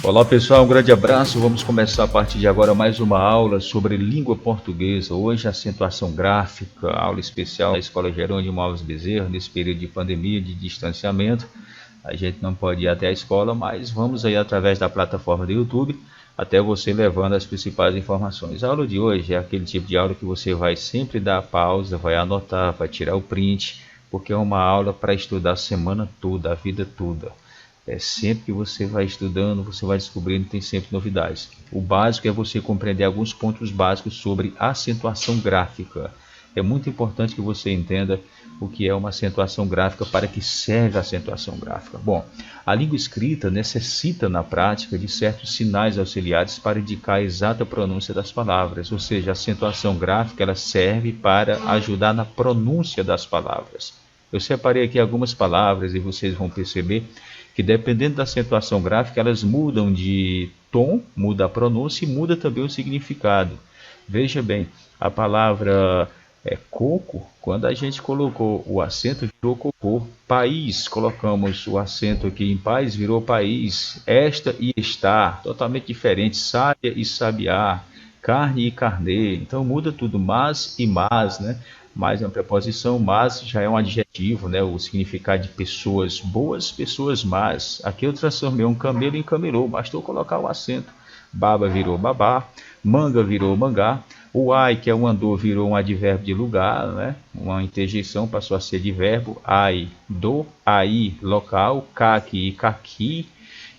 Olá pessoal, um grande abraço. Vamos começar a partir de agora mais uma aula sobre língua portuguesa. Hoje acentuação gráfica, aula especial da Escola Jerônimo Alves Bezerra, nesse período de pandemia, de distanciamento. A gente não pode ir até a escola, mas vamos aí através da plataforma do YouTube, até você levando as principais informações. A aula de hoje é aquele tipo de aula que você vai sempre dar pausa, vai anotar, vai tirar o print, porque é uma aula para estudar a semana toda, a vida toda. Sempre que você vai estudando, você vai descobrindo, tem sempre novidades. O básico é você compreender alguns pontos básicos sobre acentuação gráfica. É muito importante que você entenda o que é uma acentuação gráfica, para que serve a acentuação gráfica. Bom, a língua escrita necessita na prática de certos sinais auxiliares para indicar a exata pronúncia das palavras, ou seja, a acentuação gráfica ela serve para ajudar na pronúncia das palavras. Eu separei aqui algumas palavras e vocês vão perceber que dependendo da acentuação gráfica, elas mudam de tom, muda a pronúncia e muda também o significado. Veja bem, a palavra coco, quando a gente colocou o acento, virou cocô. País, colocamos o acento aqui em paz, virou país. Esta e estar, totalmente diferente. Sábia e sabiá, carne e carnê. Então muda tudo, mas e mas, né? Mais é uma preposição, mas já é um adjetivo, né? O significado de pessoas boas, pessoas más. Aqui eu transformei um camelo em camelô, bastou colocar o acento. Baba virou babá, manga virou mangá. O ai, que é um andor, virou um advérbio de lugar, né? Uma interjeição passou a ser de verbo. Ai, do, aí, local, caqui e caqui.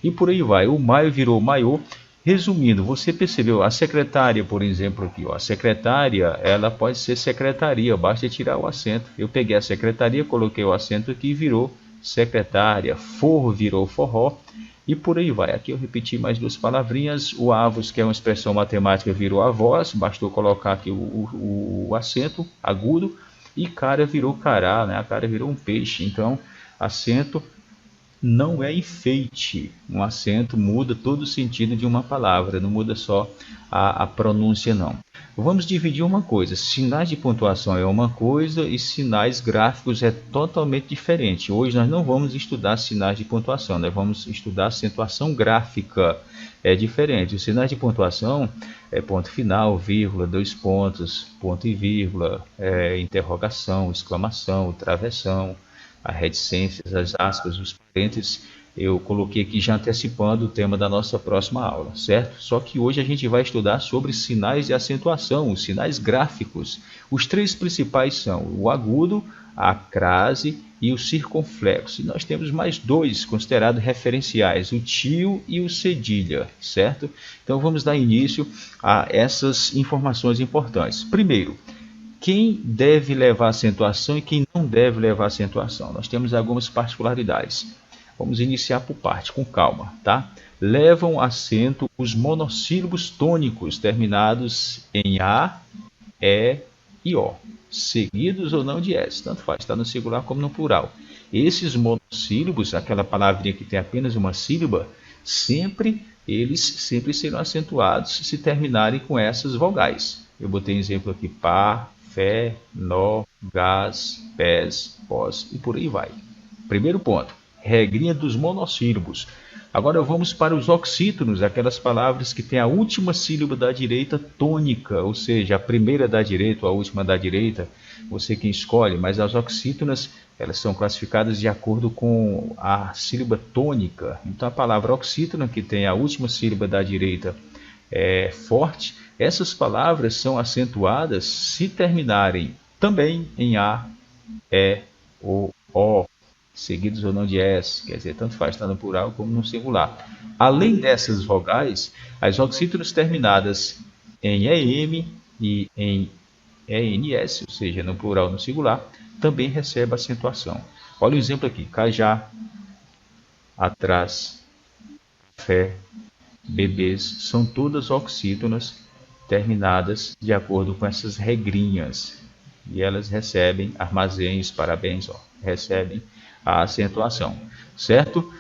E por aí vai. O maio virou maiô. Resumindo, você percebeu, a secretária, por exemplo, aqui, ó, a secretária, ela pode ser secretaria, basta tirar o acento. Eu peguei a secretaria, coloquei o acento aqui e virou secretária. Forro virou forró e por aí vai. Aqui eu repeti mais duas palavrinhas. O avos, que é uma expressão matemática, virou avós, bastou colocar aqui o acento agudo. E cara virou cará, né? A cara virou um peixe. Então, acento não é enfeite. Um acento muda todo o sentido de uma palavra, não muda só a pronúncia, não. Vamos dividir uma coisa. Sinais de pontuação é uma coisa e sinais gráficos é totalmente diferente. Hoje nós não vamos estudar sinais de pontuação, nós vamos estudar acentuação gráfica. É diferente. Os sinais de pontuação é ponto final, vírgula, dois pontos, ponto e vírgula, interrogação, exclamação, travessão, as reticências, as aspas, os parênteses, eu coloquei aqui já antecipando o tema da nossa próxima aula, certo? Só que hoje a gente vai estudar sobre sinais de acentuação, os sinais gráficos. Os três principais são o agudo, a crase e o circunflexo. E nós temos mais dois considerados referenciais, o tio e o cedilha, certo? Então vamos dar início a essas informações importantes. Primeiro, quem deve levar acentuação e quem não deve levar acentuação. Nós temos algumas particularidades. Vamos iniciar por parte, com calma, tá? Levam acento os monossílabos tônicos terminados em A, E e O, seguidos ou não de S, tanto faz, está no singular como no plural. Esses monossílabos, aquela palavrinha que tem apenas uma sílaba, eles sempre serão acentuados se terminarem com essas vogais. Eu botei exemplo aqui, pá, fé, nó, gás, pés, pós e por aí vai. Primeiro ponto, regrinha dos monossílabos. Agora vamos para os oxítonos, aquelas palavras que têm a última sílaba da direita tônica, ou seja, a primeira da direita ou a última da direita, você quem escolhe, mas as oxítonas elas são classificadas de acordo com a sílaba tônica. Então a palavra oxítona, que tem a última sílaba da direita forte, essas palavras são acentuadas se terminarem também em A, E ou O, seguidos ou não de S, quer dizer, tanto faz estar no plural como no singular. Além dessas vogais, as oxítonas terminadas em EM e em ENS, ou seja, no plural ou no singular, também recebem acentuação. Olha o exemplo aqui, cajá, atrás, fé, bebês, são todas oxítonas terminadas de acordo com essas regrinhas. E elas recebem, armazéns, parabéns, recebem a acentuação, certo?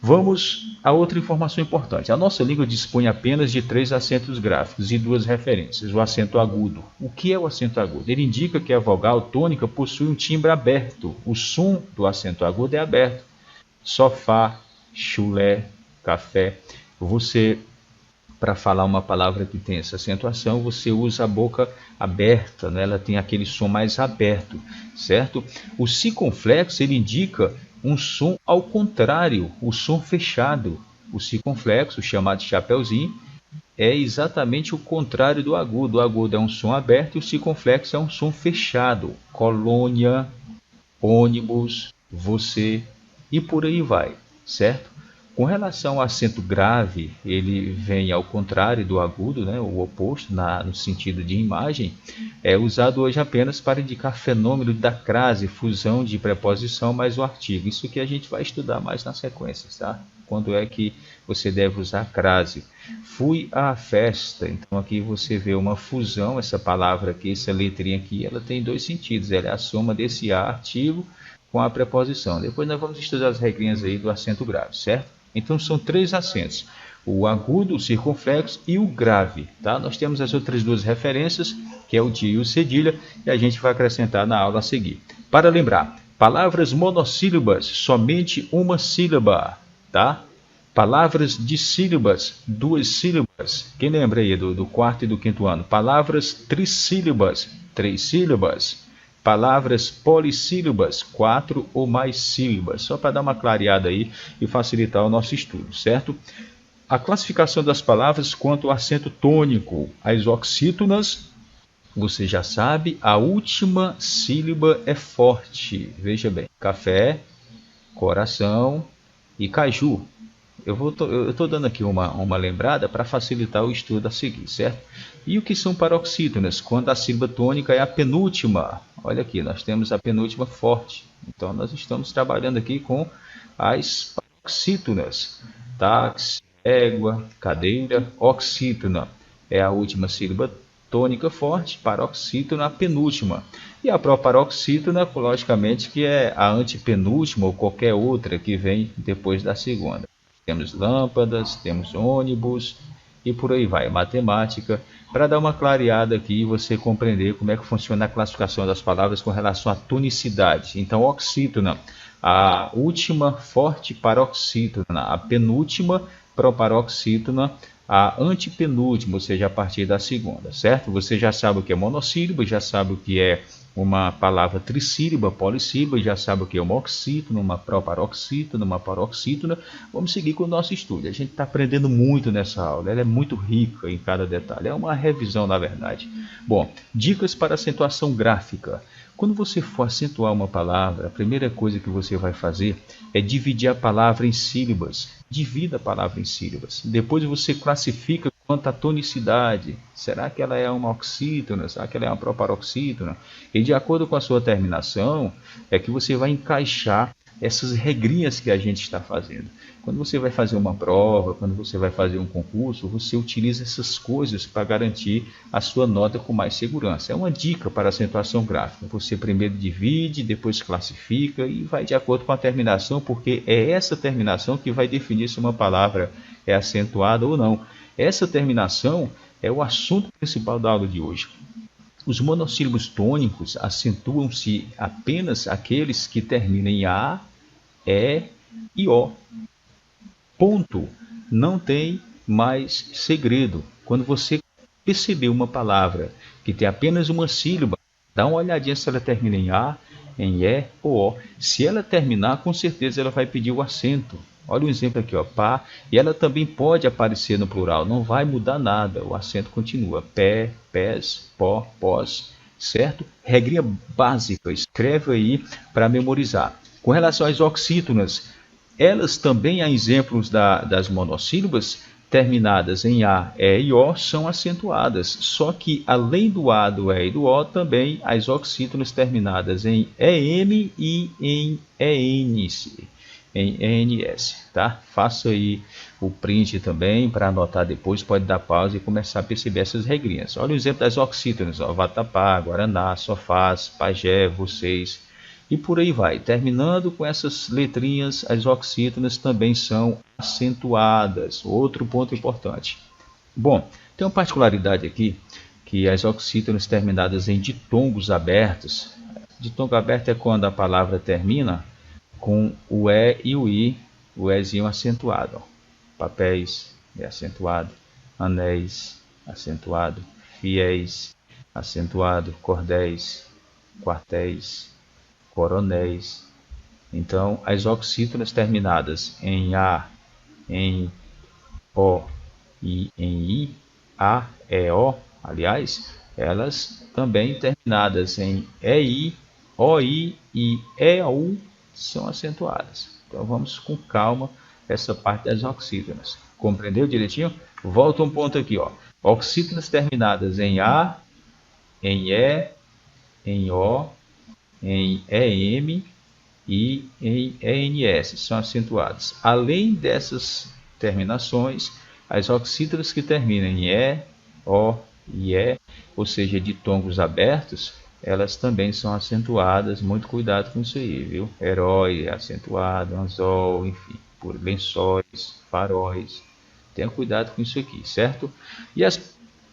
Vamos a outra informação importante. A nossa língua dispõe apenas de 3 acentos gráficos e 2 referências. O acento agudo. O que é o acento agudo? Ele indica que a vogal tônica possui um timbre aberto. O som do acento agudo é aberto. Sofá, chulé, café. você, para falar uma palavra que tem essa acentuação, você usa a boca aberta, né? Ela tem aquele som mais aberto, certo? O circunflexo, ele indica um som ao contrário, o som fechado. O circunflexo, chamado de chapeuzinho, é exatamente o contrário do agudo. O agudo é um som aberto e o circunflexo é um som fechado. Colônia, ônibus, você e por aí vai, certo? Com relação ao acento grave, ele vem ao contrário do agudo, né, o oposto, no sentido de imagem, é usado hoje apenas para indicar fenômeno da crase, fusão de preposição mais o artigo. Isso que a gente vai estudar mais na sequência, tá? Quando é que você deve usar crase. Fui à festa, então aqui você vê uma fusão, essa palavra aqui, essa letrinha aqui, ela tem dois sentidos, ela é a soma desse a artigo com a preposição. Depois nós vamos estudar as regrinhas aí do acento grave, certo? Então são três acentos, o agudo, o circunflexo e o grave, tá? Nós temos as outras duas referências, que é o dia e o cedilha, e a gente vai acrescentar na aula a seguir. Para lembrar, palavras monossílabas, somente uma sílaba, tá? Palavras dissílabas, duas sílabas. Quem lembra aí do quarto e do quinto ano? Palavras trissílabas, três sílabas. Palavras polissílabas, 4 ou mais sílabas, só para dar uma clareada aí e facilitar o nosso estudo, certo? A classificação das palavras quanto ao acento tônico, as oxítonas, você já sabe, a última sílaba é forte. Veja bem, café, coração e caju. Eu estou dando aqui uma lembrada para facilitar o estudo a seguir, certo? E o que são paroxítonas? Quando a sílaba tônica é a penúltima. Olha aqui, nós temos a penúltima forte. Então, nós estamos trabalhando aqui com as paroxítonas. Táxi, égua, cadeira, oxítona. É a última sílaba tônica forte, paroxítona a penúltima. E a proparoxítona, logicamente, que é a antepenúltima ou qualquer outra que vem depois da segunda. Temos lâmpadas, temos ônibus e por aí vai, matemática, para dar uma clareada aqui e você compreender como é que funciona a classificação das palavras com relação à tonicidade. Então, oxítona, a última forte paroxítona, a penúltima proparoxítona, a antepenúltima, ou seja, a partir da segunda, certo? Você já sabe o que é monossílabo, já sabe o que é uma palavra trissílaba, polissílaba, já sabe o que é uma oxítona, uma proparoxítona, uma paroxítona. Vamos seguir com o nosso estudo. A gente está aprendendo muito nessa aula, ela é muito rica em cada detalhe, é uma revisão na verdade. Bom, dicas para acentuação gráfica. Quando você for acentuar uma palavra, a primeira coisa que você vai fazer é dividir a palavra em sílabas. Divida a palavra em sílabas. Depois você classifica quanto à tonicidade. Será que ela é uma oxítona? Será que ela é uma proparoxítona? E de acordo com a sua terminação, é que você vai encaixar essas regrinhas que a gente está fazendo. Quando você vai fazer uma prova, quando você vai fazer um concurso, você utiliza essas coisas para garantir a sua nota com mais segurança. É uma dica para acentuação gráfica. Você primeiro divide, depois classifica e vai de acordo com a terminação, porque é essa terminação que vai definir se uma palavra é acentuada ou não. Essa terminação é o assunto principal da aula de hoje. Os monossílabos tônicos acentuam-se apenas aqueles que terminam em A, E e O. Ponto. Não tem mais segredo. Quando você perceber uma palavra que tem apenas uma sílaba, dá uma olhadinha se ela termina em A, em E ou O. Se ela terminar, com certeza ela vai pedir o acento. Olha um exemplo aqui, ó, pá, e ela também pode aparecer no plural, não vai mudar nada, o acento continua, pé, pés, pó, pós, certo? Regrinha básica, escreve aí para memorizar. Com relação às oxítonas, elas também há exemplos das monossílabas terminadas em A, E e O são acentuadas, só que além do A, do E e do O, também as oxítonas terminadas em EN e em ENS. Em ENS, tá? Faça aí o print também para anotar depois, pode dar pausa e começar a perceber essas regrinhas. Olha o exemplo das oxítonas, ó, vatapá, guaraná, sofás, pajé, vocês e por aí vai. Terminando com essas letrinhas, as oxítonas também são acentuadas, outro ponto importante. Bom, tem uma particularidade aqui, que as oxítonas terminadas em ditongos abertos, ditongo aberto é quando a palavra termina com o E e o I, o Ezinho acentuado. Ó. Papéis, é acentuado. Anéis, acentuado. Fiéis, acentuado. Cordéis, quartéis, coronéis. Então, as oxítonas terminadas em A, em O e em I, A, E, O, aliás, elas também terminadas em EI, OI e EU são acentuadas. Então vamos com calma essa parte das oxítonas. Compreendeu direitinho? Volta um ponto aqui, ó. Oxítonas terminadas em A, em E, em O, em EM e em ENS são acentuadas. Além dessas terminações, as oxítonas que terminam em E, O e E, ou seja, ditongos abertos, elas também são acentuadas. Muito cuidado com isso aí, viu? Herói é acentuado, anzol, enfim, por lençóis, faróis. Tenha cuidado com isso aqui, certo? E as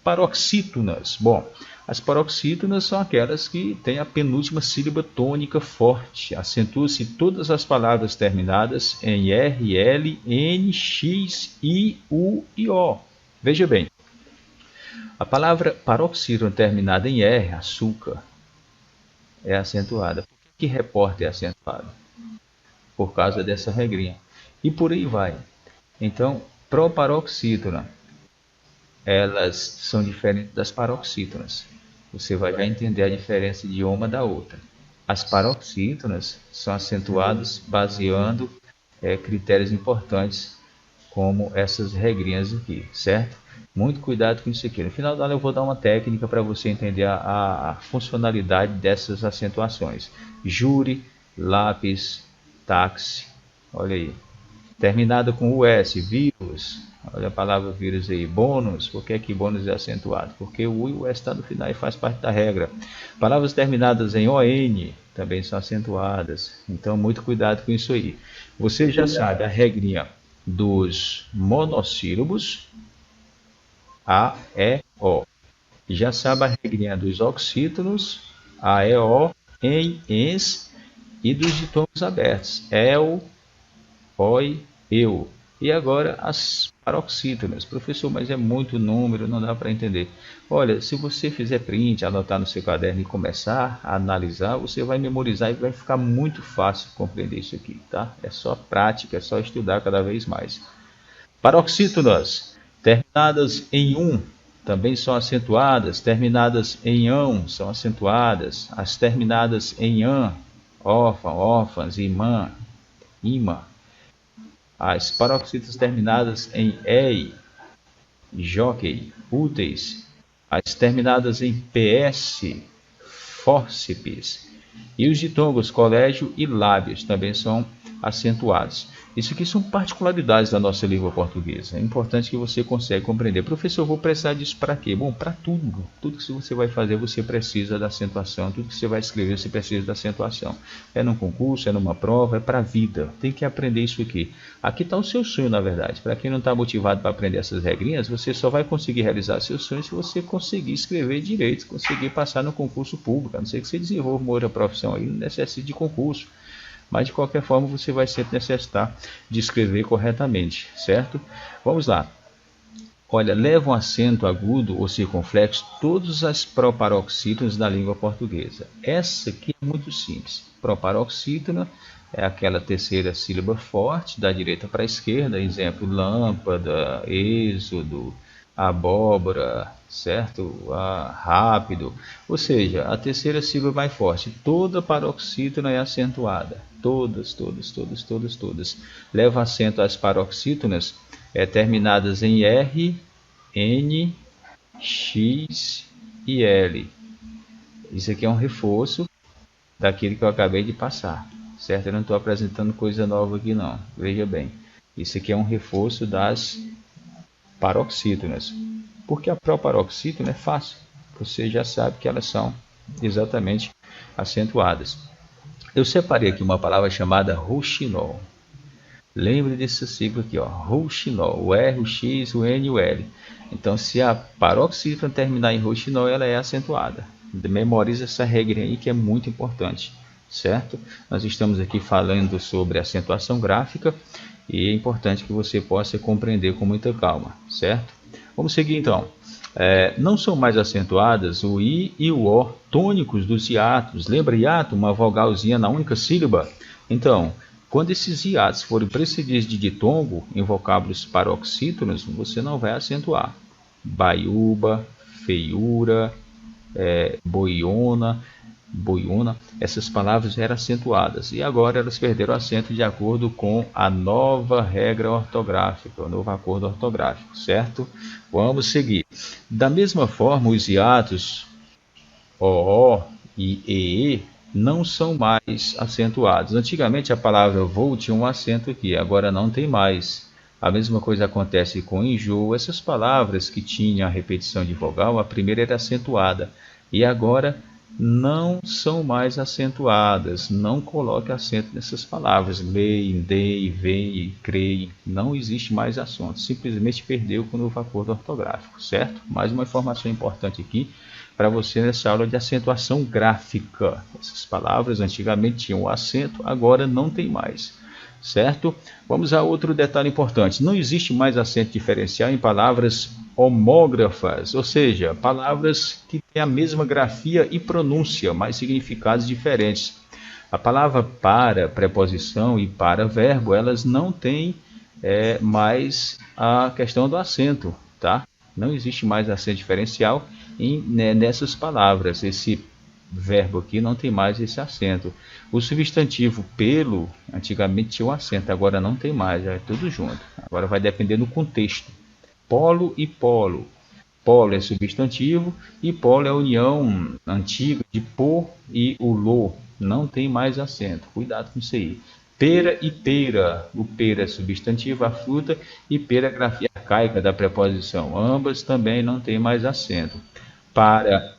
paroxítonas? Bom, as paroxítonas são aquelas que têm a penúltima sílaba tônica forte. Acentua-se todas as palavras terminadas em R, L, N, X, I, U e O. Veja bem, a palavra paroxítona terminada em R, açúcar, é acentuada. Por que repórter é acentuado? Por causa dessa regrinha. E por aí vai. Então, proparoxítona, elas são diferentes das paroxítonas. Você vai já entender a diferença de uma da outra. As paroxítonas são acentuadas baseando critérios importantes, como essas regrinhas aqui, certo? Muito cuidado com isso aqui. No final da aula eu vou dar uma técnica para você entender a funcionalidade dessas acentuações. Júri, lápis, táxi, olha aí. Terminada com US, vírus, olha a palavra vírus aí. Bônus, por que aqui bônus é acentuado? Porque o U e o S está no final e faz parte da regra. Palavras terminadas em ON também são acentuadas, então muito cuidado com isso aí. Você já sabe a regrinha dos monossílabos, A, E, O. Já sabe a regrinha dos oxítonos, A, E, O, em, ens, e dos ditongos abertos, EL, OI, eu. E agora as paroxítonas. Professor, mas é muito número, não dá para entender. Olha, se você fizer print, anotar no seu caderno e começar a analisar, você vai memorizar e vai ficar muito fácil compreender isso aqui, tá? É só prática, é só estudar cada vez mais. Paroxítonas, terminadas em também são acentuadas. Terminadas em ão, são acentuadas. As terminadas em an, órfão, órfãs, imã, imã. As paroxítonas terminadas em EI, jockey, úteis. As terminadas em PS, fórceps. E os ditongos colégio e lábios também são acentuados. Isso aqui são particularidades da nossa língua portuguesa. É importante que você consiga compreender. Professor, eu vou precisar disso para quê? Bom, para tudo. Tudo que você vai fazer, você precisa da acentuação. Tudo que você vai escrever, você precisa da acentuação. É num concurso, é numa prova, é para a vida. Tem que aprender isso aqui. Aqui está o seu sonho, na verdade. Para quem não está motivado para aprender essas regrinhas, você só vai conseguir realizar seus sonhos se você conseguir escrever direito, conseguir passar no concurso público. A não ser que você desenvolva uma outra profissão aí, não necessite de concurso. Mas de qualquer forma você vai sempre necessitar de escrever corretamente, certo? Vamos lá. Olha, levam acento agudo ou circunflexo todas as proparoxítonas da língua portuguesa. Essa aqui é muito simples. Proparoxítona é aquela terceira sílaba forte, da direita para a esquerda, exemplo, lâmpada, êxodo, abóbora, certo? Rápido. Ou seja, a terceira sílaba mais forte. Toda paroxítona é acentuada. Todas. Leva acento às paroxítonas terminadas em R, N, X e L. Isso aqui é um reforço daquilo que eu acabei de passar, certo? Eu não estou apresentando coisa nova aqui não, veja bem. Isso aqui é um reforço das paroxítonas, porque a proparoxítona é fácil, você já sabe que elas são exatamente acentuadas. Eu separei aqui uma palavra chamada rouxinol. Lembre desse sigla aqui, ó, rouxinol, o R, o X, o N e o L. Então, se a paroxítona terminar em rouxinol, ela é acentuada. Memorize essa regra aí que é muito importante, certo? Nós estamos aqui falando sobre acentuação gráfica e é importante que você possa compreender com muita calma, certo? Vamos seguir então. Não são mais acentuadas o I e o O tônicos dos hiatos. Lembra hiato? Uma vogalzinha na única sílaba? Então, quando esses hiatos forem precedidos de ditongo em vocábulos paroxítonos, você não vai acentuar. Baiuba, feiura, boiona, essas palavras eram acentuadas e agora elas perderam acento de acordo com a nova regra ortográfica, o novo acordo ortográfico, certo? Vamos seguir. Da mesma forma, os hiatos OO e EE não são mais acentuados. Antigamente a palavra vou tinha um acento aqui, agora não tem mais. A mesma coisa acontece com enjoo. Essas palavras que tinham a repetição de vogal, a primeira era acentuada e agora não são mais acentuadas. Não coloque acento nessas palavras. Leem, deem, veem, creem. Não existe mais acento. Simplesmente perdeu com o novo acordo ortográfico, certo? Mais uma informação importante aqui para você nessa aula de acentuação gráfica. Essas palavras antigamente tinham acento, agora não tem mais, certo? Vamos a outro detalhe importante. Não existe mais acento diferencial em palavras homógrafas, ou seja, palavras que têm a mesma grafia e pronúncia, mas significados diferentes. A palavra para, preposição e para, verbo, elas não têm mais a questão do acento, tá? Não existe mais acento diferencial nessas palavras. Esse verbo aqui não tem mais esse acento. O substantivo pelo, antigamente tinha um acento, agora não tem mais, é tudo junto. Agora vai depender do contexto. Polo e polo. Polo é substantivo e polo é a união antiga de por e o lo. Não tem mais acento. Cuidado com isso aí. Pera e pera. O pera é substantivo, a fruta, e pera é a grafia arcaica da preposição. Ambas também não tem mais acento. Para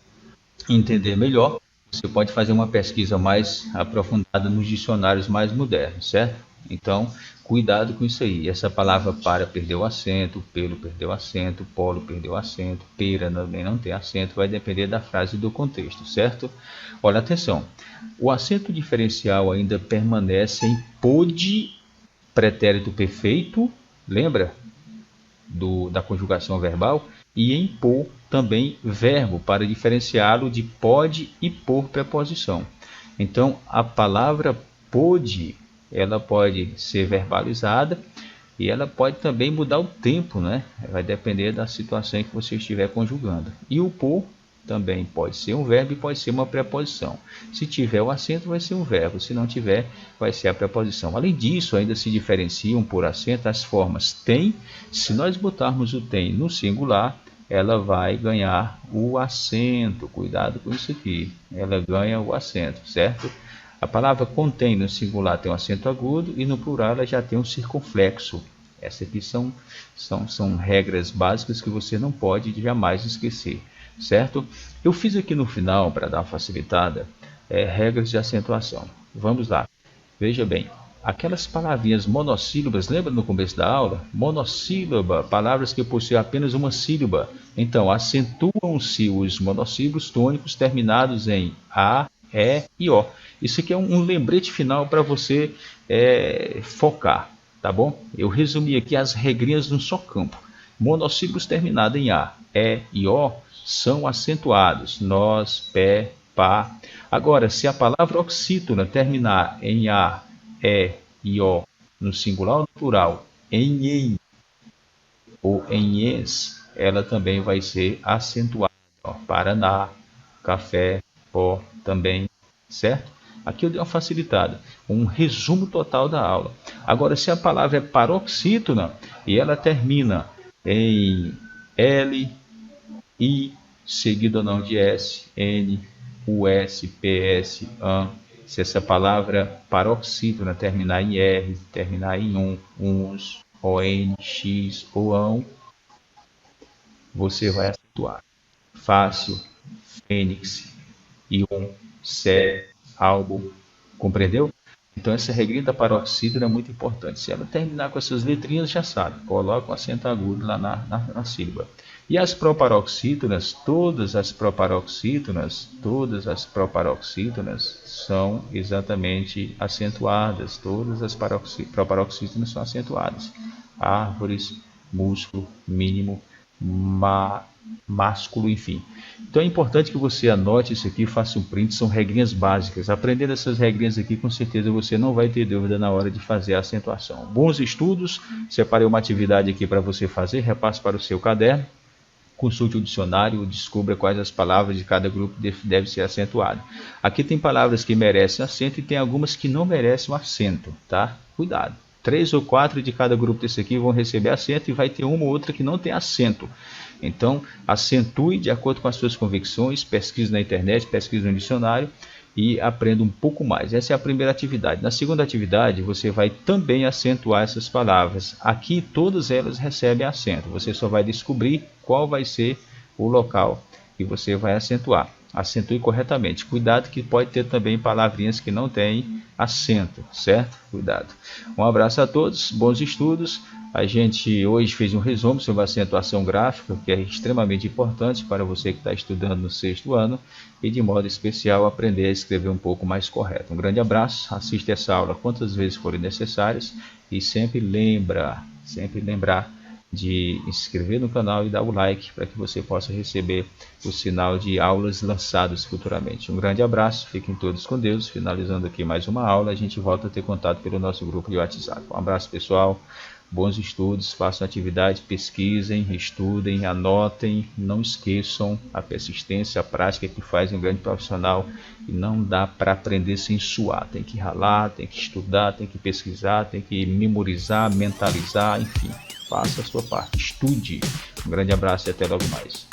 entender melhor, você pode fazer uma pesquisa mais aprofundada nos dicionários mais modernos, certo? Então, cuidado com isso aí. Essa palavra para perdeu acento, pelo perdeu acento, polo perdeu acento, pera também não tem acento, vai depender da frase e do contexto, certo? Olha, atenção. O acento diferencial ainda permanece em pôde, pretérito perfeito, lembra da conjugação verbal? E em por também verbo, para diferenciá-lo de pode e por preposição. Então, a palavra pode, ela pode ser verbalizada e ela pode também mudar o tempo, né? Vai depender da situação em que você estiver conjugando. E o por também pode ser um verbo e pode ser uma preposição. Se tiver o acento, vai ser um verbo. Se não tiver, vai ser a preposição. Além disso, ainda se diferenciam por acento as formas tem. Se nós botarmos o tem no singular, ela vai ganhar o acento. Cuidado com isso aqui. Ela ganha o acento, certo? A palavra contém no singular tem um acento agudo e no plural ela já tem um circunflexo. Essas aqui são regras básicas que você não pode jamais esquecer, certo? Eu fiz aqui no final, para dar uma facilitada, regras de acentuação. Vamos lá. Veja bem, aquelas palavrinhas monossílabas, lembra no começo da aula? Monossílaba, palavras que possuem apenas uma sílaba. Então, acentuam-se os monossílabos tônicos terminados em A, E e O. Isso aqui é um lembrete final para você focar, tá bom? Eu resumi aqui as regrinhas num só campo. Monossílabos terminados em A, E e O são acentuados. Nós, pé, pá. Agora, se a palavra oxítona terminar em A, E e O no singular ou no plural, em ou em es, ela também vai ser acentuada. Ó, Paraná, café, pó também, certo? Aqui eu dei uma facilitada, um resumo total da aula. Agora, se a palavra é paroxítona e ela termina em L, I, seguido ou não de S, N, US, PS, AN. Se essa palavra paroxítona terminar em R, terminar em uns, ON, X ou AN, você vai acentuar. Fácil, Fênix, Ion, Sé, álbum, compreendeu? Então essa regrinha da paroxítona é muito importante. Se ela terminar com essas letrinhas, já sabe, coloca um acento agudo lá na sílaba. E as proparoxítonas, todas as proparoxítonas são exatamente acentuadas. Todas as proparoxítonas são acentuadas. Árvores, músculo, mínimo, másculo, enfim. Então é importante que você anote isso aqui, faça um print, são regrinhas básicas. Aprendendo essas regrinhas aqui, com certeza você não vai ter dúvida na hora de fazer a acentuação. Bons estudos, separei uma atividade aqui para você fazer, repasse para o seu caderno. Consulte o dicionário, descubra quais as palavras de cada grupo deve ser acentuado. Aqui tem palavras que merecem acento e tem algumas que não merecem um acento, tá? Cuidado. 3 ou 4 de cada grupo desse aqui vão receber acento e vai ter uma ou outra que não tem acento. Então, acentue de acordo com as suas convicções, pesquise na internet, pesquise no dicionário e aprenda um pouco mais. Essa é a primeira atividade. Na segunda atividade, você vai também acentuar essas palavras. Aqui, todas elas recebem acento. Você só vai descobrir qual vai ser o local que você vai acentuar. Acentue corretamente. Cuidado que pode ter também palavrinhas que não têm acento, certo? Cuidado. Um abraço a todos, bons estudos. A gente hoje fez um resumo sobre a acentuação gráfica, que é extremamente importante para você que está estudando no 6º ano e de modo especial aprender a escrever um pouco mais correto. Um grande abraço, assista essa aula quantas vezes forem necessárias e sempre lembrar de se inscrever no canal e dar o like para que você possa receber o sinal de aulas lançadas futuramente. Um grande abraço, fiquem todos com Deus. Finalizando aqui mais uma aula, a gente volta a ter contato pelo nosso grupo de WhatsApp. Um abraço, pessoal, bons estudos, façam atividade, pesquisem, estudem, anotem, não esqueçam a persistência, a prática que faz um grande profissional e não dá para aprender sem suar. Tem que ralar, tem que estudar, tem que pesquisar, tem que memorizar, mentalizar, enfim. Faça a sua parte, estude. Um grande abraço e até logo mais.